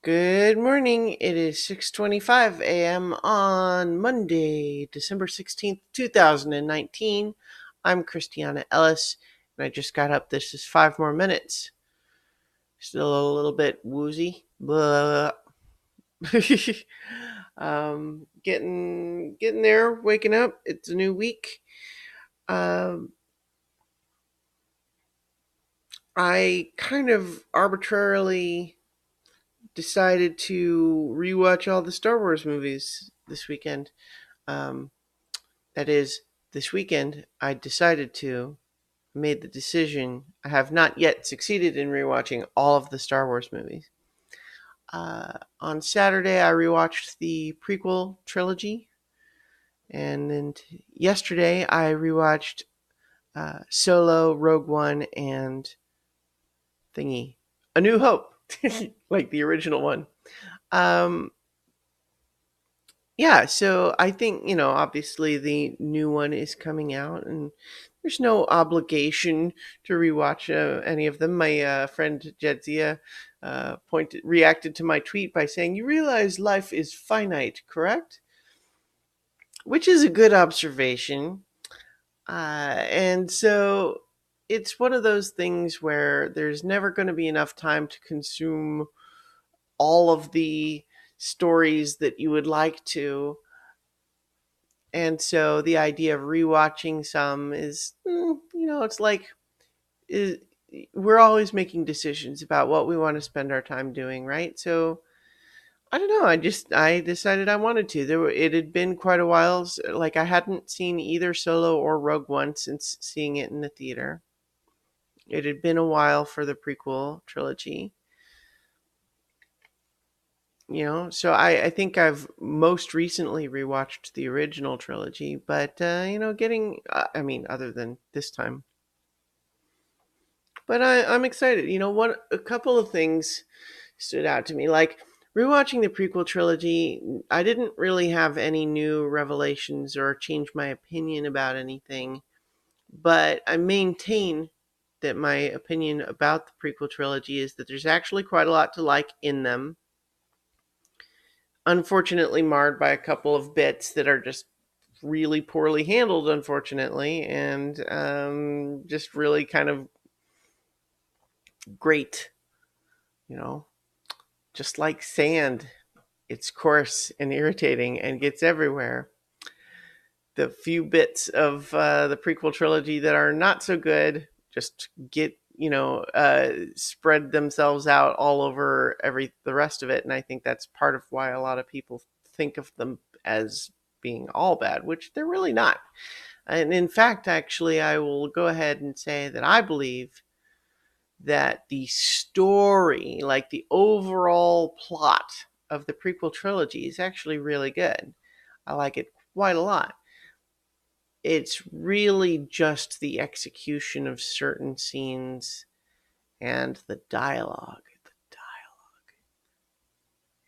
Good morning. It is 6:25 a.m. on Monday, December 16th, 2019. I'm Christiana Ellis, and I just got up. This is 5 more minutes. Still a little bit woozy. Blah. Getting there, waking up. It's a new week. Um, I kind of arbitrarily decided to rewatch all the Star Wars movies this weekend. Um, that is, this weekend I made the decision. I have not yet succeeded in rewatching all of the Star Wars movies. On Saturday, I rewatched the prequel trilogy, and then yesterday I rewatched Solo, Rogue One, and Thingy, A New Hope, like the original one. Um, Yeah, so I think, obviously the new one is coming out, and there's no obligation to rewatch any of them. My friend Jedzia reacted to my tweet by saying, "You realize life is finite, correct?" Which is a good observation. And so it's one of those things where there's never going to be enough time to consume all of the stories that you would like to. And so the idea of rewatching some is, it's like is, we're always making decisions about what we want to spend our time doing, right? So I don't know. I decided I wanted to. It had been quite a while. Like I hadn't seen either Solo or Rogue One since seeing it in the theater. It had been a while for the prequel trilogy. So I think I've most recently rewatched the original trilogy, but I mean, other than this time. But I'm excited. A couple of things stood out to me. Like rewatching the prequel trilogy, I didn't really have any new revelations or change my opinion about anything, but I maintain that my opinion about the prequel trilogy is that there's actually quite a lot to like in them. Unfortunately, marred by a couple of bits that are just really poorly handled, unfortunately, and just really kind of great, you know, just like sand. It's coarse and irritating and gets everywhere. The few bits of the prequel trilogy that are not so good just get, spread themselves out all over the rest of it. And I think that's part of why a lot of people think of them as being all bad, which they're really not. And in fact, actually, I will go ahead and say that I believe that the story, like the overall plot of the prequel trilogy, is actually really good. I like it quite a lot. It's really just the execution of certain scenes and the dialogue. The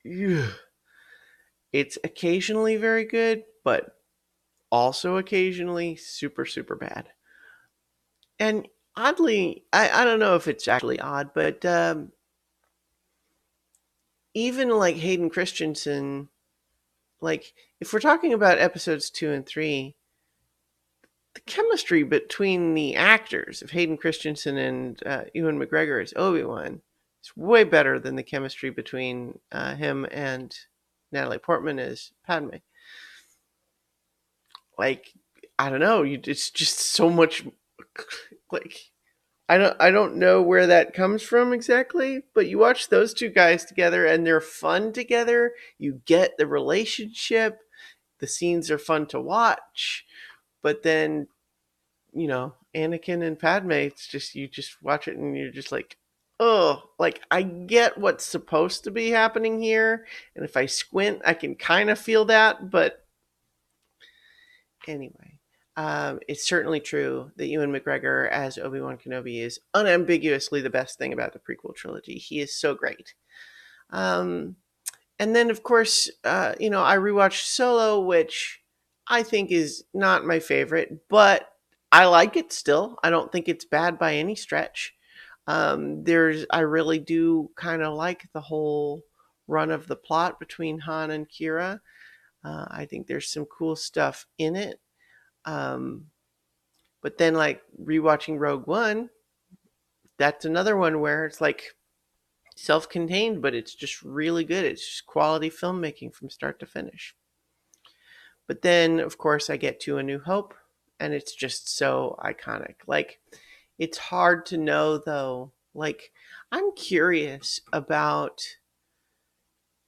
dialogue. It's occasionally very good, but also occasionally super, super bad. And oddly, I don't know if it's actually odd, but even like Hayden Christensen, like if we're talking about episodes 2 and 3, the chemistry between the actors of Hayden Christensen and Ewan McGregor as Obi-Wan is way better than the chemistry between him and Natalie Portman as Padme. Like, I don't know, it's just so much. Like, I don't know where that comes from exactly, but you watch those two guys together and they're fun together. You get the relationship. The scenes are fun to watch, but then Anakin and Padme, it's just you just watch it and you're just like, oh, like I get what's supposed to be happening here, and if I squint, I can kind of feel that. But anyway, it's certainly true that Ewan McGregor as Obi-Wan Kenobi is unambiguously the best thing about the prequel trilogy. He is so great. Um, and then, of course, I rewatched Solo, which I think is not my favorite, but I like it still. I don't think it's bad by any stretch. I really do kind of like the whole run of the plot between Han and Kira. I think there's some cool stuff in it. Um, but then, like rewatching Rogue One, that's another one where it's like self-contained, but it's just really good. It's just quality filmmaking from start to finish. But then, of course, I get to A New Hope, and it's just so iconic. Like, it's hard to know, though. Like, I'm curious about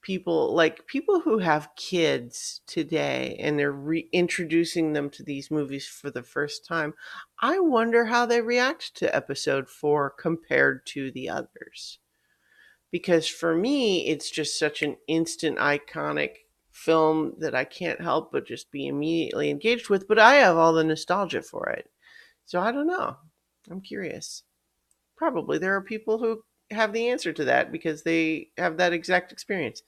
people who have kids today and they're reintroducing them to these movies for the first time. I wonder how they react to episode 4 compared to the others, because for me it's just such an instant iconic film that I can't help but just be immediately engaged with, but I have all the nostalgia for it. So I don't know. I'm curious. Probably there are people who have the answer to that because they have that exact experience.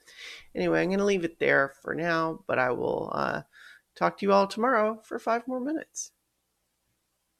Anyway, I'm going to leave it there for now, but I will talk to you all tomorrow for 5 more minutes.